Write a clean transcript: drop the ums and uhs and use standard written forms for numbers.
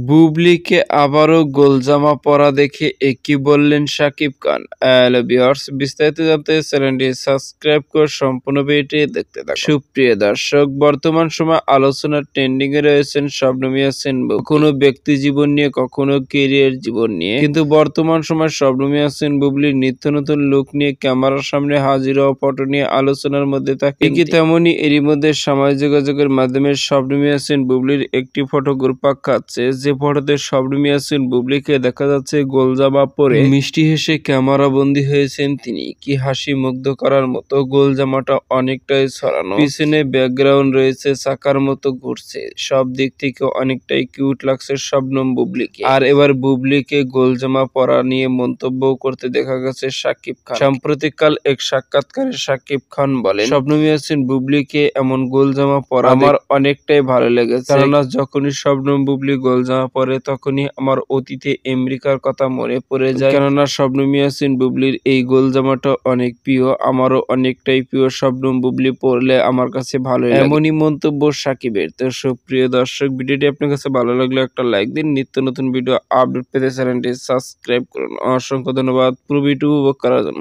বুবলিকে আবারও গোলজামা পরা দেখে কি বললেন শাকিব খান। হ্যালো ভিউয়ার্স, বিস্তারিত জানতে চ্যানেলটি সাবস্ক্রাইব করে সম্পূর্ণ ভিডিওটি দেখতে থাকুন। সুপ্রিয় দর্শক, বর্তমান সময় আলোচনার ট্রেন্ডিং এ রয়েছেন শবনম ইয়াসমিন বুবলি। কখনো ব্যক্তি জীবন নিয়ে, কখনো ক্যারিয়ার জীবন নিয়ে, কিন্তু বর্তমান সময় শবনম ইয়াসমিন বুবলির নিত্য নতুন লুক নিয়ে ক্যামেরার সামনে হাজির হওয়া ফটো নিয়ে আলোচনার মধ্যে থাকে। কি তেমনই এরই মধ্যে সামাজিক যোগাযোগের মাধ্যমে শবনম ইয়াসমিন বুবলির একটি ফটো ঘুরপাক খাচ্ছে, যে ফটোতে শবনম ইয়াসমিন বুবলিকে দেখা যাচ্ছে গোলজামা পরে মিষ্টি হেসে ক্যামেরা বন্দী হয়েছেন তিনি। কি হাসি মুগ্ধ করার মতো! গোলজামাটা অনেকটাই ছড়ানো, পিছনে ব্যাকগ্রাউন্ড রয়েছে, চাকার মতো ঘুরছে, সব দিক থেকে অনেকটাই কিউট লাগছে শবনম বুবলিকে। আর এবার বুবলিকে গোলজামা পরা নিয়ে মন্তব্য করতে দেখা গেছে শাকিব খান। সাম্প্রতিককাল এক সাক্ষাৎকারে শাকিব খান বলেন, শবনম ইয়াসমিন বুবলিকে এমন গোলজামা পরা আমার অনেকটাই ভালো লেগেছে, কেননা যখনই শবনম বুবলি গোলজামা পরে তখনই আমার অতীতে আমেরিকার কথা মনে পড়ে যায়, কেননা শবনম ইয়াসমিন বুবলির এই গোলজামাটা অনেক প্রিয়, আমারও অনেকটাই প্রিয়। শবনম বুবলি পরলে আমার কাছে ভালোই লাগে। এমনই মন্তব্য শাকিবের। তো সুপ্রিয় দর্শক, ভিডিওটি আপনার কাছে ভালো লাগলে একটা লাইক দিন। নিত্য নতুন ভিডিও আপডেট পেতে চ্যানেলটি সাবস্ক্রাইব করুন। অসংখ্য ধন্যবাদ পুরো ভিডিও উপভোগ করার জন্য।